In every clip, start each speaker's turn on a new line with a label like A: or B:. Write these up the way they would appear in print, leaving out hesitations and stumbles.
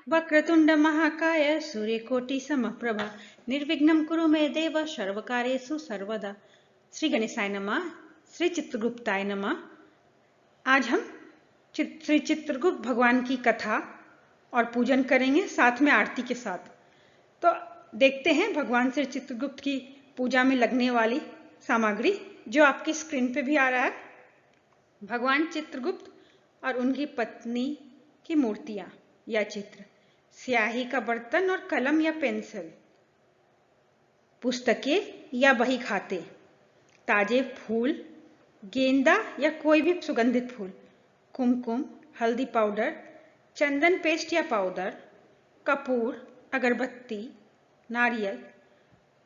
A: वक्रतुंड महाकाय सूर्यकोटि समप्रभा निर्विघ्नं कुरु मे देव सर्वकार्येषु सर्वदा। श्री गणेशाय नमः। श्री चित्रगुप्ताय नमः। आज हम श्री चित्रगुप्त भगवान की कथा और पूजन करेंगे, साथ में आरती के साथ। तो देखते हैं भगवान श्री चित्रगुप्त की पूजा में लगने वाली सामग्री, जो आपकी स्क्रीन पे भी आ रहा है। भगवान चित्रगुप्त और उनकी पत्नी की मूर्तियां या चित्र, स्याही का बर्तन और कलम या पेंसिल, पुस्तकें या बही खाते, ताजे फूल, गेंदा या कोई भी सुगंधित फूल, कुमकुम, हल्दी पाउडर, चंदन पेस्ट या पाउडर, कपूर, अगरबत्ती, नारियल,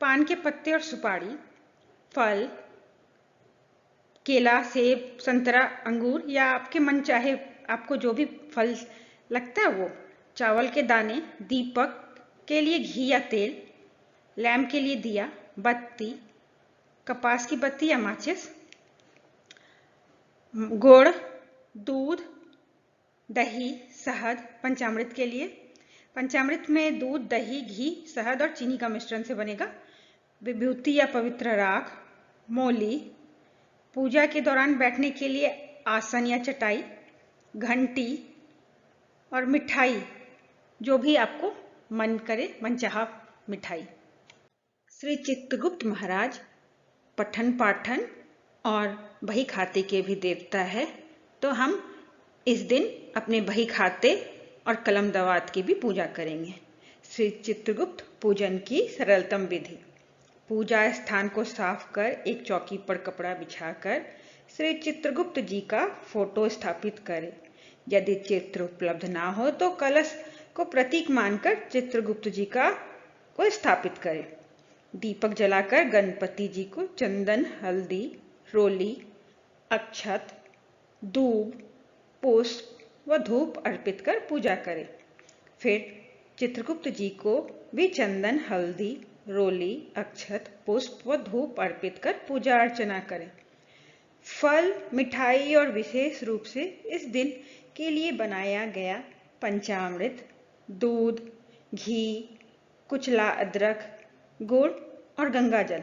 A: पान के पत्ते और सुपारी, फल, केला, सेब, संतरा, अंगूर या आपके मन चाहे आपको जो भी फल लगता है वो, चावल के दाने, दीपक के लिए घी या तेल, लैम्प के लिए दिया, बत्ती, कपास की बत्ती या माचिस, गुड़, दूध, दही, शहद। पंचामृत के लिए, पंचामृत में दूध, दही, घी, शहद और चीनी का मिश्रण से बनेगा। विभूति या पवित्र राख, मौली, पूजा के दौरान बैठने के लिए आसन या चटाई, घंटी और मिठाई, जो भी आपको मन करे, मनचाहा मिठाई। श्री चित्रगुप्त महाराज पठन पाठन और बही खाते के भी देवता है, तो हम इस दिन अपने बही खाते और कलम दवात की भी पूजा करेंगे। श्री चित्रगुप्त पूजन की सरलतम विधि: पूजा स्थान को साफ कर एक चौकी पर कपड़ा बिछाकर श्री चित्रगुप्त जी का फोटो स्थापित करें। यदि चित्र उपलब्ध ना हो तो कलश को प्रतीक मानकर चित्रगुप्त जी को स्थापित करें। दीपक जलाकर गणपति जी को चंदन, हल्दी, रोली, अक्षत, दूब, पुष्प व धूप अर्पित कर पूजा करें। फिर चित्रगुप्त जी को भी चंदन, हल्दी, रोली, अक्षत, पुष्प व धूप अर्पित कर पूजा अर्चना करें। फल, मिठाई और विशेष रूप से इस दिन के लिए बनाया गया पंचामृत, दूध, घी, कुचला अदरक, गुड़ और गंगा जल,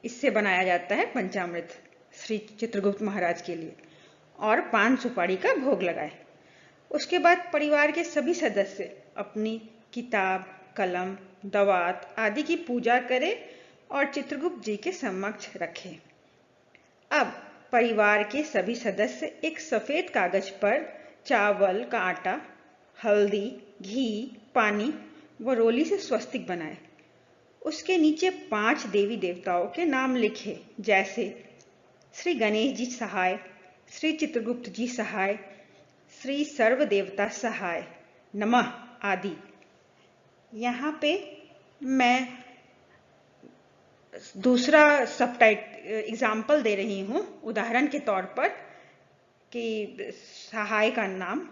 A: इससे बनाया जाता है पंचामृत श्री चित्रगुप्त महाराज के लिए, और पान सुपारी का भोग लगाए। उसके बाद परिवार के सभी सदस्य अपनी किताब, कलम, दवात आदि की पूजा करें और चित्रगुप्त जी के समक्ष रखें। अब परिवार के सभी सदस्य एक सफेद कागज पर चावल का आटा, हल्दी, घी, पानी व रोली से स्वस्तिक बनाए। उसके नीचे 5 देवी देवताओं के नाम लिखे, जैसे श्री गणेश जी सहाय, श्री चित्रगुप्त जी सहाय, श्री सर्व देवता सहाय नमः आदि। यहाँ पे मैं दूसरा एग्जाम्पल दे रही हूँ, उदाहरण के तौर पर, कि सहाय का नाम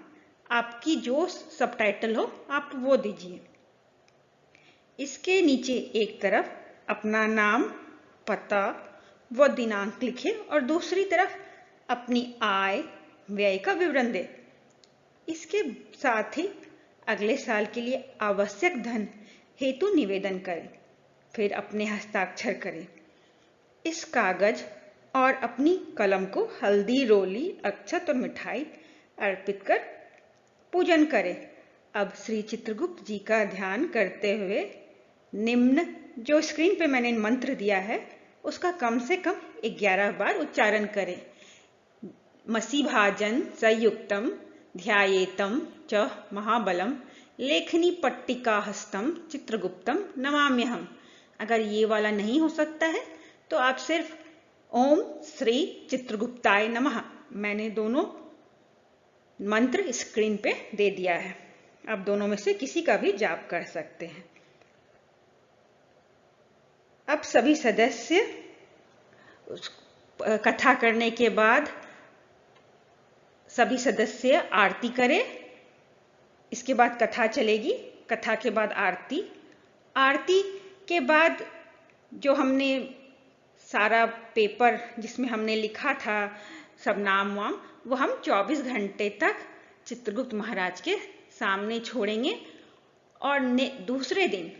A: आपकी जो सबटाइटल हो आप वो दीजिए। इसके नीचे एक तरफ अपना नाम, पता व दिनांक लिखें और दूसरी तरफ अपनी आय व्यय का विवरण दें। इसके साथ ही अगले साल के लिए आवश्यक धन हेतु निवेदन करें, फिर अपने हस्ताक्षर करें। इस कागज और अपनी कलम को हल्दी, रोली, अक्षत और मिठाई अर्पित कर पूजन करें। अब श्री चित्रगुप्त जी का ध्यान करते हुए निम्न जो स्क्रीन पे मैंने मंत्र दिया है उसका कम से कम 11 बार उच्चारण करें। मसीभाजन संयुक्तम ध्यायेतम च महाबलम लेखनी पट्टिका हस्तम चित्रगुप्तम नमाम्यहम्। अगर ये वाला नहीं हो सकता है तो आप सिर्फ ओम श्री चित्रगुप्ताय नमः, मैंने दोनों मंत्र स्क्रीन पे दे दिया है। आप दोनों में से किसी का भी जाप कर सकते हैं। अब सभी सदस्य कथा करने के बाद सभी सदस्य आरती करें। इसके बाद कथा चलेगी, कथा के बाद आरती। आरती के बाद जो हमने सारा पेपर जिसमें हमने लिखा था सब नाम वाम, वो हम 24 घंटे तक चित्रगुप्त महाराज के सामने छोड़ेंगे और दूसरे दिन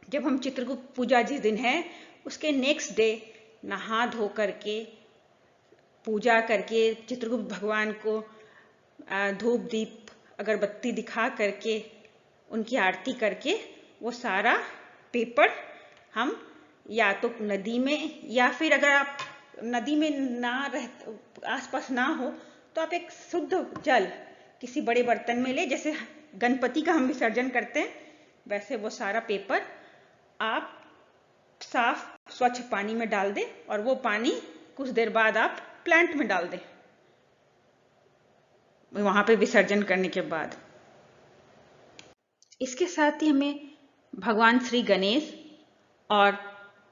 A: जब हम चित्रगुप्त पूजा जिस दिन है उसके नेक्स्ट डे नहा धो करके पूजा करके चित्रगुप्त भगवान को धूप दीप अगरबत्ती दिखा करके उनकी आरती करके वो सारा पेपर हम या तो नदी में, या फिर अगर आप नदी में ना आसपास ना हो तो आप एक शुद्ध जल किसी बड़े बर्तन में ले, जैसे गणपति का हम विसर्जन करते हैं वैसे वो सारा पेपर आप साफ स्वच्छ पानी में डाल दें और वो पानी कुछ देर बाद आप प्लांट में डाल दें वहां पे विसर्जन करने के बाद। इसके साथ ही हमें भगवान श्री गणेश और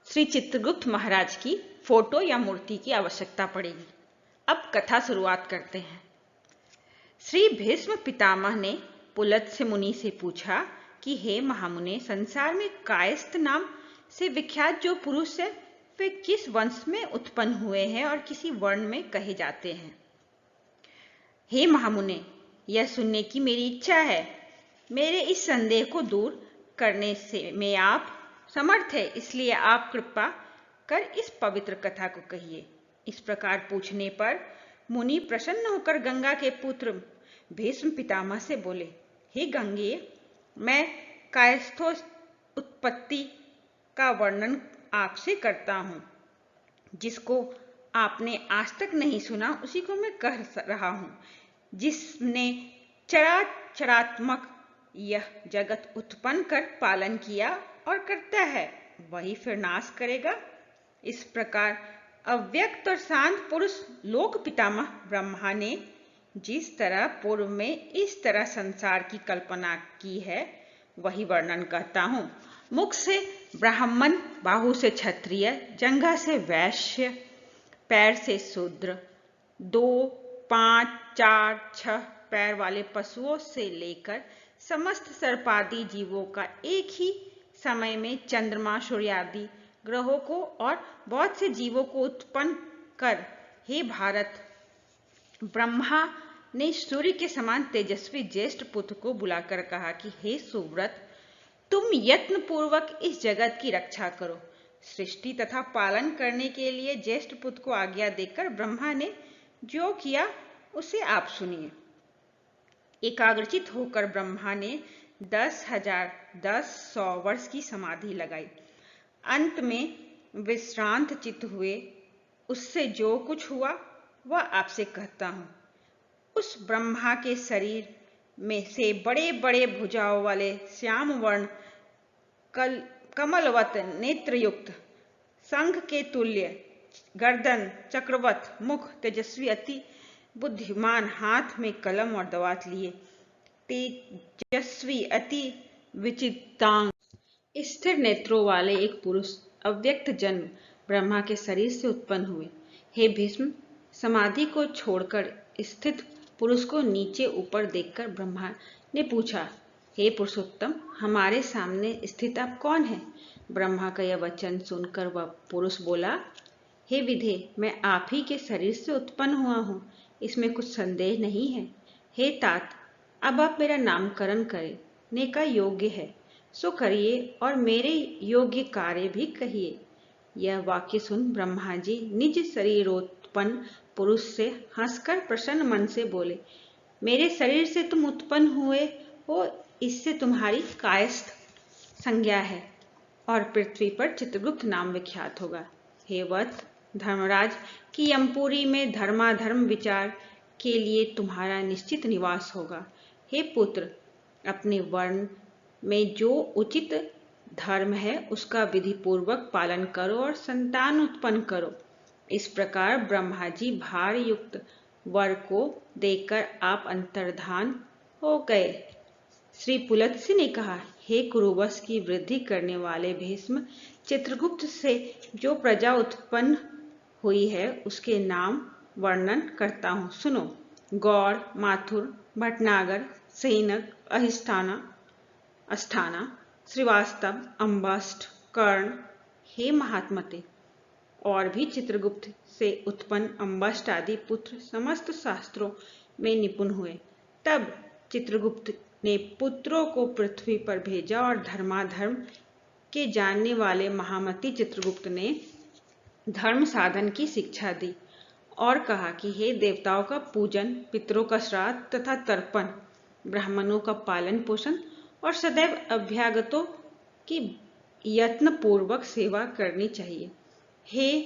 A: श्री चित्रगुप्त महाराज की फोटो या मूर्ति की आवश्यकता पड़ेगी। अब कथा शुरुआत करते हैं। श्री भीष्म पितामह ने पुलत्स्य मुनि से पूछा कि हे महामुने, संसार में कायस्थ नाम से विख्यात जो पुरुष है वे किस वंश में उत्पन्न हुए हैं और किसी वर्ण में कहे जाते हैं? हे महामुने, यह सुनने की मेरी इच्छा है। मेरे इस संदेह को दूर करने से में आप समर्थ है, इसलिए आप कृपा कर इस पवित्र कथा को कहिए। इस प्रकार पूछने पर मुनि प्रसन्न होकर गंगा के पुत्र भीष्म पितामह से बोले, हे गंगे, मैं कायस्थों उत्पत्ति का वर्णन आपसे करता हूँ। जिसको आपने आज तक नहीं सुना उसी को मैं कह रहा हूँ। जिसने चराचरात्मक यह जगत उत्पन्न कर पालन किया और करता है वही फिर नाश करेगा। इस प्रकार अव्यक्त और शांत पुरुष लोक पितामह ब्रह्मा ने जिस तरह पूर्व में इस तरह संसार की कल्पना की है वही वर्णन करता हूँ। मुख से ब्राह्मण, बाहु से क्षत्रिय, जंघा से वैश्य, पैर से शूद्र, 2, 5, 4, 6 पैर वाले पशुओं से लेकर समस्त सर्पादि जीवों का एक ही समय में चंद्रमा, सूर्यादि ग्रहों को और बहुत से जीवों को उत्पन्न कर, हे भारत, ब्रह्मा ने सूर्य के समान तेजस्वी ज्येष्ठ पुत्र को बुलाकर कहा कि हे सुव्रत, तुम यत्न पूर्वक इस जगत की रक्षा करो। सृष्टि तथा पालन करने के लिए ज्येष्ठ पुत्र को आज्ञा देकर ब्रह्मा ने जो किया उसे आप सुनिए। एकाग्रचित होकर ब्रह्मा ने 10,000, 100 वर्ष की समाधि लगाई। अंत में विश्रांत चित्त हुए। उससे जो कुछ हुआ वह आपसे कहता हूँ। उस ब्रह्मा के शरीर में से बड़े बड़े भुजाओं वाले श्याम वर्ण कमलवत नेत्रयुक्त, शंख के तुल्य गर्दन, चक्रवत मुख, तेजस्वी, अति बुद्धिमान, हाथ में कलम और दवात लिए, तेजस्वी, अति विचित्रांग, स्थिर नेत्रों वाले एक पुरुष अव्यक्त जन्म ब्रह्मा के शरीर से उत्पन्न हुए। हे भीष्म, समाधि को छोड़कर स्थित पुरुष को नीचे ऊपर देखकर ब्रह्मा ने पूछा, हे पुरुषोत्तम, हमारे सामने स्थित आप कौन हैं? ब्रह्मा का यह वचन सुनकर वह पुरुष बोला, हे विधे, मैं आप ही के शरीर से उत्पन्न हुआ हूँ, इसमें कुछ संदेह नहीं है। हे तात, अब आप मेरा नामकरण करने का योग्य है सो करिए और मेरे योग्य कार्य भी कहिए। यह वाक्य सुन ब्रह्मा जी निज शरीरोत्पन्न पुरुष से हंसकर प्रसन्न मन से बोले, मेरे शरीर से तुम उत्पन्न हुए हो, इससे तुम्हारी कायस्थ संज्ञा है और पृथ्वी पर चित्रगुप्त नाम विख्यात होगा। हे वत्स, धर्मराज की यमपुरी में धर्माधर्म विचार के लिए तुम्हारा निश्चित निवास होगा। हे पुत्र, अपने वर्ण में जो उचित धर्म है उसका विधि पूर्वक पालन करो और संतान उत्पन्न करो। इस प्रकार ब्रह्मा जी भार युक्त वर को देखकर आप अंतर्धान हो गए। श्री पुलत्स्य ने कहा, हे कुरुवंश की वृद्धि करने वाले भीष्म, चित्रगुप्त से जो प्रजा उत्पन्न हुई है उसके नाम वर्णन करता हूँ, सुनो। गौड़, माथुर, भटनागर, सेनक, अस्थाना, श्रीवास्तव, अंबस्ट, कर्ण। हे महात्मते, और भी चित्रगुप्त से उत्पन्न अंबस्ट आदि पुत्र समस्त शास्त्रों में निपुण हुए। तब चित्रगुप्त ने पुत्रों को पृथ्वी पर भेजा और धर्माधर्म के जानने वाले महामती चित्रगुप्त ने धर्म साधन की शिक्षा दी और कहा कि हे देवताओं का पूजन, पितरों का श्राद्ध तथा तर्पण, ब्राह्मणों का पालन पोषण और सदैव अभ्यागतों की यत्न पूर्वक सेवा करनी चाहिए। हे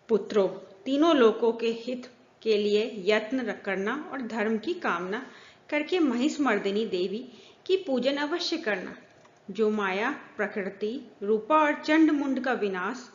A: पुत्रों, तीनों लोकों के हित के लिए यत्न करना और धर्म की कामना करके महिषमर्दिनी देवी की पूजन अवश्य करना, जो माया, प्रकृति, रूपा और चंड मुंड का विनाश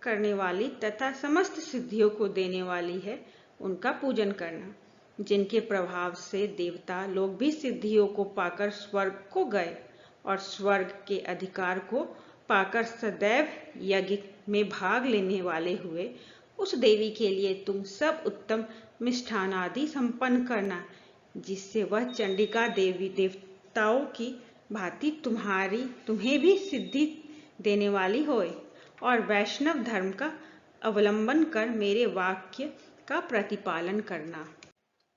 A: करने वाली तथा समस्त सिद्धियों को देने वाली है, उनका पूजन करना, जिनके प्रभाव से देवता लोग भी सिद्धियों को पाकर स्वर्ग को गए और स्वर्ग के अधिकार को पाकर सदैव यज्ञ में भाग लेने वाले हुए। उस देवी के लिए तुम सब उत्तम मिष्ठान आदि संपन्न करना, जिससे वह चंडिका देवी देवताओं की भांति तुम्हें भी सिद्धि देने वाली होए और वैष्णव धर्म का अवलंबन कर मेरे वाक्य का प्रतिपालन करना।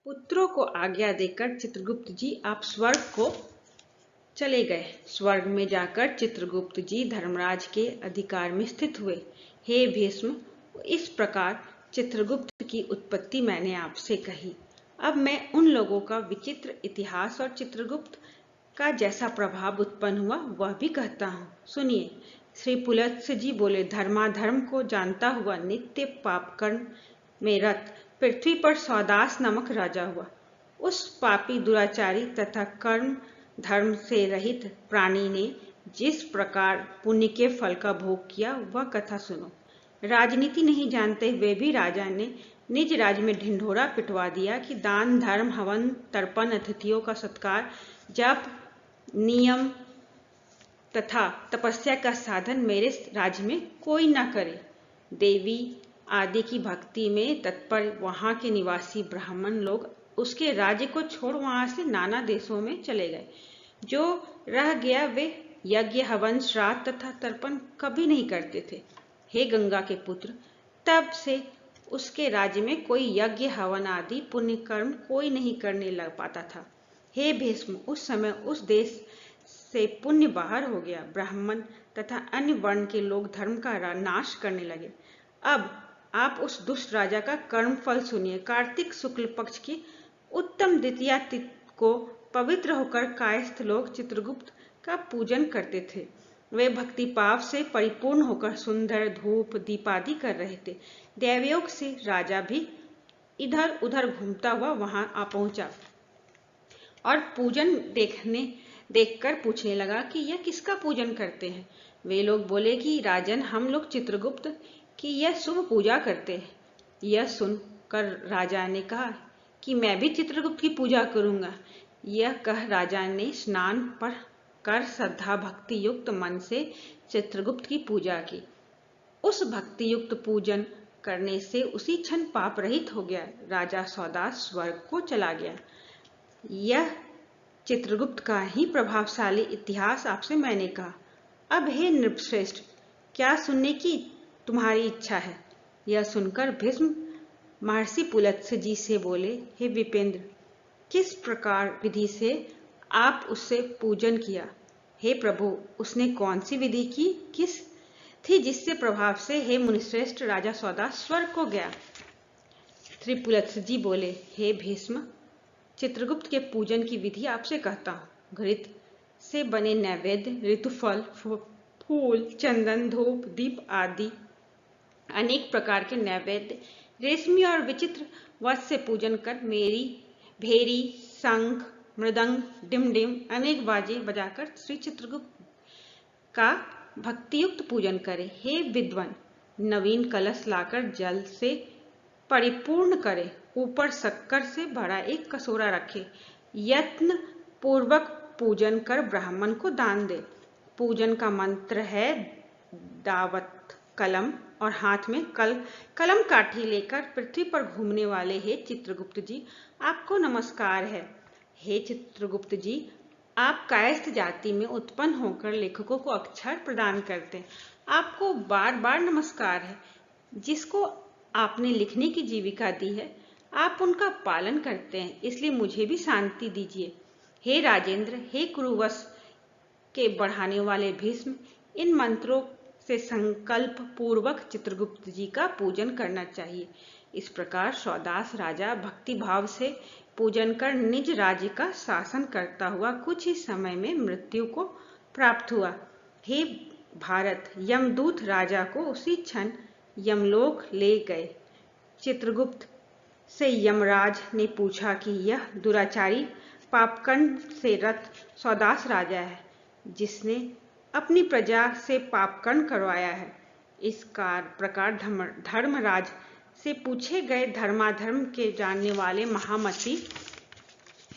A: पुत्रों को आज्ञा देकर चित्रगुप्त जी आप स्वर्ग को चले गए। स्वर्ग में जाकर चित्रगुप्त जी धर्मराज के अधिकार में स्थित हुए। हे भीष्म, इस प्रकार चित्रगुप्त की उत्पत्ति मैंने आपसे कही। अब मैं उन लोगों का विचित्र इतिहास और चित्रगुप्त का जैसा प्रभाव उत्पन्न हुआ वह भी कहता हूँ, सुनिए। श्री पुलत्स्य जी बोले, धर्माधर्म को जानता हुआ नित्य पाप कर्म में रत पृथ्वी पर सौदास नामक राजा हुआ। उस पापी, दुराचारी तथा कर्म धर्म से रहित प्राणी ने जिस प्रकार पुण्य के फल का भोग किया वह कथा सुनो। राजनीति नहीं जानते हुए भी राजा ने निज राज्य में ढिंढोरा पिटवा दिया कि दान, धर्म, हवन, तर्पण, अतिथियों का सत्कार, जप, नियम तथा तपस्या का साधन मेरे राज्य में कोई न करे। देवी आदि की भक्ति में तत्पर वहां के निवासी ब्राह्मण लोग उसके राज्य को छोड़ वहां से नाना देशों में चले गए। जो रह गया वे यज्ञ, हवन, श्राद्ध तथा तर्पण कभी नहीं करते थे। हे गंगा के पुत्र, तब से उसके राज्य में कोई यज्ञ, हवन आदि पुण्य कर्म कोई नहीं करने लग पाता था। हे भीष्म, उस समय उस देश से पुण्य बाहर हो गया। ब्राह्मण तथा अन्य वर्ण के लोग धर्म का नाश करने लगे। अब आप उस दुष्ट राजा का कर्म फल सुनिए। कार्तिक शुक्ल पक्ष की उत्तम द्वितीया तिथि को पवित्र होकर कायस्थ लोग चित्रगुप्त का पूजन करते थे। वे भक्ति भाव से परिपूर्ण होकर सुंदर धूप दीप आदि कर रहे थे। दैवयोग से राजा भी इधर उधर घूमता हुआ वहां आ पहुंचा और पूजन देखकर पूछने लगा कि यह किसका पूजन करते हैं। वे लोग बोले कि राजन, हम लोग चित्रगुप्त की यह शुभ पूजा करते हैं। यह सुनकर राजा ने कहा कि मैं भी चित्रगुप्त की पूजा करूंगा। यह कह राजा ने स्नान पर कर श्रद्धा भक्ति युक्त मन से चित्रगुप्त की पूजा की। उस भक्ति युक्त पूजन करने से उसी क्षण पाप रहित हो गया। राजा सौदास स्वर्ग को चला गया। यह चित्रगुप्त का ही प्रभावशाली इतिहास आपसे मैंने कहा। अब हे नृपश्रेष्ठ, क्या सुनने की तुम्हारी इच्छा है? यह सुनकर भीष्म महर्षि पुलत्स्य जी से बोले, हे विपेंद्र, किस प्रकार विधि से आप उससे पूजन किया? हे प्रभु, उसने कौन सी विधि की किस थी जिससे प्रभाव से हे मुनिश्रेष्ठ राजा सौदास स्वर्ग को गया? श्री पुलत्स्य जी बोले, हे भीष्म, चित्रगुप्त के पूजन की विधि आपसे कहता हूँ। घृत से बने नैवेद्य, ऋतुफल, फूल, चंदन, धूप, दीप आदि अनेक प्रकार के नैवेद्य रेशमी और विचित्र वस्त्र से पूजन कर मेरी भेरी, शंख, मृदंग, डिमडिम अनेक बाजे बजाकर श्री चित्रगुप्त का भक्तियुक्त पूजन करे। हे विद्वान, नवीन कलश लाकर जल से परिपूर्ण करे, ऊपर शक्कर से भरा एक कटोरा रखे। यत्न पूर्वक पूजन कर ब्राह्मण को दान दे। पूजन का मंत्र है दावत कलम और हाथ में कलम काठी लेकर पृथ्वी पर घूमने वाले हे चित्रगुप्त जी, आपको नमस्कार है। हे चित्रगुप्त जी, आप कायस्थ जाति में उत्पन्न होकर लेखकों को अक्षर प्रदान करते हैं। आपको बार बार नमस्कार है। जिसको आपने लिखने की जीविका दी है, आप उनका पालन करते हैं, इसलिए मुझे भी शांति दीजिए। हे राजेंद्र, हे कुरुवंश के बढ़ाने वाले भीष्म, इन मंत्रों से संकल्प पूर्वक चित्रगुप्त जी का पूजन करना चाहिए। इस प्रकार सौदास राजा भक्ति भाव से पूजन कर निज राज्य का शासन करता हुआ कुछ ही समय में मृत्यु को प्राप्त हुआ। हे भारत, यमदूत राजा को उसी क्षण यमलोक ले गए। चित्रगुप्त से यमराज ने पूछा कि यह दुराचारी पापकर्म से रत सौदास राजा है, जिसने अपनी प्रजा से पापकर्म करवाया है। इस प्रकार धर्मराज से पूछे गए धर्माधर्म के जानने वाले महामती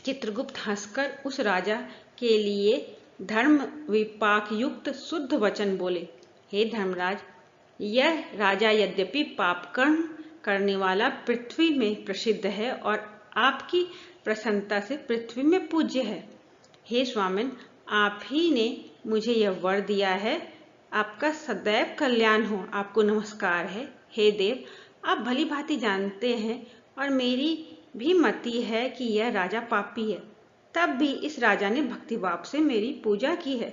A: चित्रगुप्त हंसकर उस राजा के लिए धर्म विपाक युक्त शुद्ध वचन बोले। हे धर्मराज, यह राजा यद्यपि पापकर्म करने वाला पृथ्वी में प्रसिद्ध है और आपकी प्रसन्नता से पृथ्वी में पूज्य है। हे स्वामिन, आप ही ने मुझे यह वर दिया है। आपका सदैव कल्याण हो। आपको नमस्कार है। हे देव, आप भली भांति जानते हैं और मेरी भी मति है कि यह राजा पापी है, तब भी इस राजा ने भक्तिभाव से मेरी पूजा की है।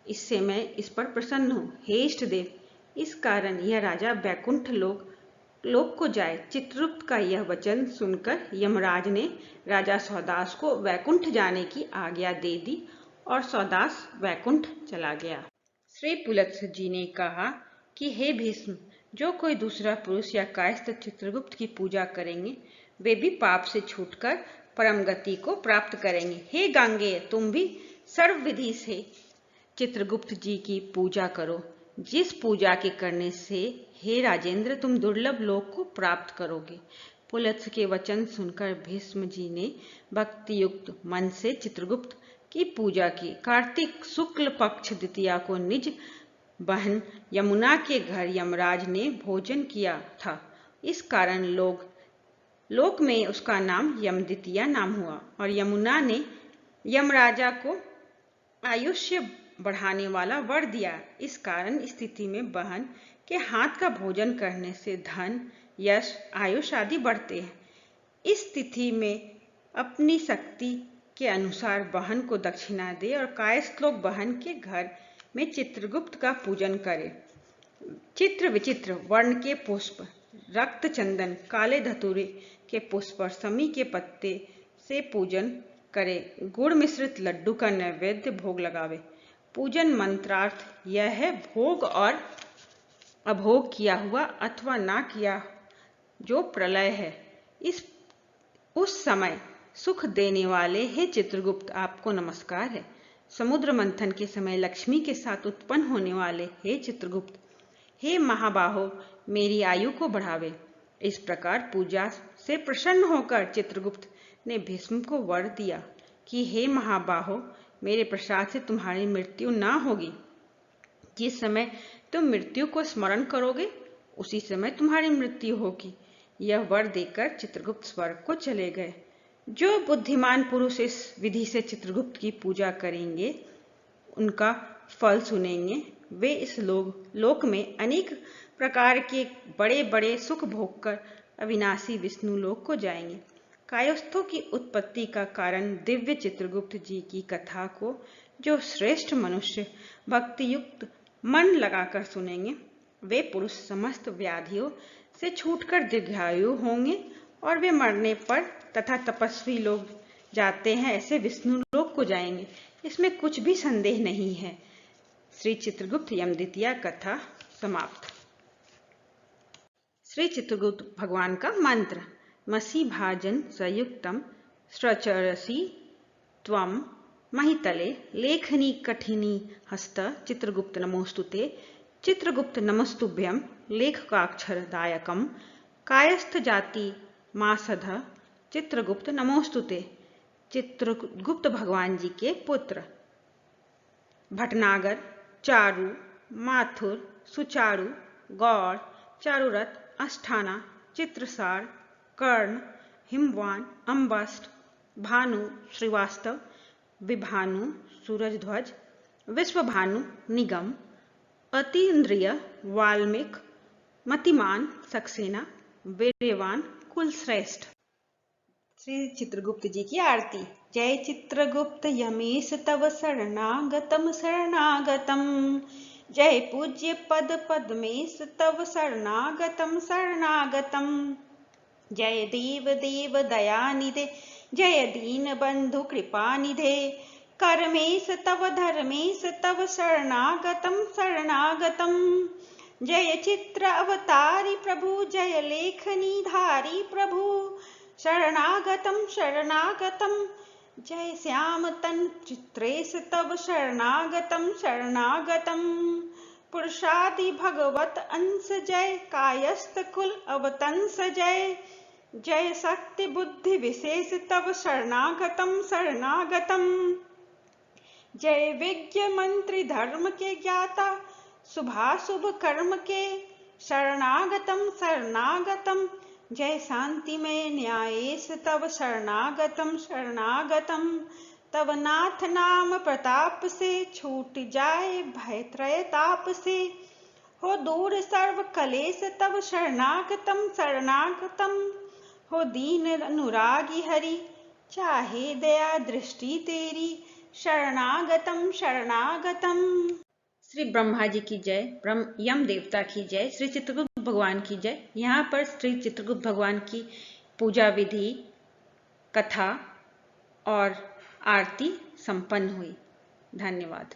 A: इससे मैं इस पर प्रसन्न हूँ। हे इष्ट देव, इस कारण यह राजा वैकुंठ लोक को जाए। चित्रगुप्त का यह वचन सुनकर यमराज ने राजा सौदास को वैकुंठ जाने की आज्ञा दे दी और सौदास वैकुंठ चला गया। श्री पुलत्स्य जी ने कहा कि हे भीष्म, जो कोई दूसरा पुरुष या कायस्थ चित्रगुप्त की पूजा करेंगे, वे भी पाप से छूटकर परम गति को प्राप्त करेंगे। हे गांगेय, तुम भी सर्व विधि से चित्रगुप्त जी की पूजा करो, जिस पूजा के करने से हे राजेंद्र तुम दुर्लभ लोक को प्राप्त करोगे। पुलत्स्य के वचन सुनकर भीष्म जी ने भक्ति युक्त मन से चित्रगुप्त की पूजा की। कार्तिक शुक्ल पक्ष द्वितीया को निज बहन यमुना के घर यमराज ने भोजन किया था। इस कारण लोक में उसका नाम यमद्वितीया नाम हुआ और यमुना ने यमराजा को आयुष्य बढ़ाने वाला वर दिया। इस कारण स्थिति में बहन के हाथ का भोजन करने से धन, यश, आयुष आदि बढ़ते हैं। इस तिथि में अपनी शक्ति के अनुसार बहन को दक्षिणा दे और कायस्थ लोग बहन के घर में चित्रगुप्त का पूजन करे। चित्र विचित्र वर्ण के पुष्प, रक्त चंदन, काले धतूरे के पुष्प और समी के पत्ते से पूजन करे। गुड़ मिश्रित लड्डू का नैवेद्य भोग लगावे। पूजन मंत्रार्थ यह है, भोग और अभोग किया हुआ अथवा ना किया जो प्रलय है, उस समय सुख देने वाले हे चित्रगुप्त, आपको नमस्कार है। समुद्र मंथन के समय लक्ष्मी के साथ उत्पन्न होने वाले हे चित्रगुप्त, हे महाबाहो, मेरी आयु को बढ़ावे। इस प्रकार पूजा से प्रसन्न होकर चित्रगुप्त ने भीष्म को वर दिया कि हे महाबाहो, मेरे प्रसाद से तुम्हारी मृत्यु ना होगी। जिस समय तुम मृत्यु को स्मरण करोगे, उसी समय तुम्हारी मृत्यु होगी। यह वर देकर चित्रगुप्त स्वर्ग को चले गए। जो बुद्धिमान पुरुष इस विधि से चित्रगुप्त की पूजा करेंगे, उनका फल सुनेंगे, वे इस लोक में अनेक प्रकार के बड़े बड़े सुख भोग कर अविनाशी विष्णु लोक को जाएंगे। कायस्थों की उत्पत्ति का कारण दिव्य चित्रगुप्त जी की कथा को जो श्रेष्ठ मनुष्य भक्ति युक्त मन लगाकर सुनेंगे, वे पुरुष समस्त व्याधियों से छूटकर दीर्घायु होंगे और वे मरने पर तथा तपस्वी लोग जाते हैं ऐसे विष्णु लोक को जाएंगे। इसमें कुछ भी संदेह नहीं है। श्री चित्रगुप्त यमद्वितीया कथा समाप्त। श्री चित्रगुप्त भगवान का मंत्र। मसी भाजन संयुक्तम स्रचरसी त्वम महितले लेखनी कठिनी हस्त चित्रगुप्त नमोस्तुते। चित्रगुप्त नमस्तुभ्यम लेखकाक्षरदायकम कायस्थ जाति मासध चित्रगुप्त नमोस्तुते। चित्रगुप्त भगवान जी के पुत्र भटनागर, चारु, माथुर, सुचारु, गौड़, चारुरथ, अष्टाना, चित्रसार, कर्ण, हिमवान, अम्बस्ट, भानु, श्रीवास्तव, विभानु, सूरजध्वज, विश्वभानु, निगम, अतीन्द्रिय, वाल्मीक, मतिमान, सक्सेना, वीर्यवान, कुलश्रेष्ठ। श्री चित्रगुप्त जी की आरती। जय चित्रगुप्त यमीश तव शरणागतम शरणागतम, जय पूज्य पद पद्मेश तव शरणागतम शरणागतम, जय देव देव दयानिधे, जय दीन बंधु कृपानिधे, कर्मेश तव धर्मेश तव शरणागतम शरणागतम, जय चित्र अवतारी प्रभु, जय लेखनी धारी प्रभु, शरणागतम शरणागतम, जय श्याम तन चित्रेश तव शरणागतम शरणागतम, पुरुषादि भगवत अंश, जय कायस्थ कुल अवतंस, जय जय शक्ति बुद्धि विशेष तव शरणागतम शरणागतम, जय विज्ञ मंत्री धर्म के ज्ञाता, शुभाशुभ कर्म के शरणागतम शरणागतम, जय शांतिमय न्यायेश तव शरणागतम शरणागतम, तव नाथ नाम प्रताप से छूट जाए भय त्रय ताप से, हो दूर सर्व कलेश तव शरणागतम शरणागतम, हो दीन अनुरागी हरि, चाहे दया दृष्टि तेरी, शरणागतम शरणागतम। श्री ब्रह्मा जी की जय, यम देवता की जय, श्री चित्रगुप्त भगवान की जय। यहाँ पर श्री चित्रगुप्त भगवान की पूजा विधि, कथा और आरती संपन्न हुई। धन्यवाद।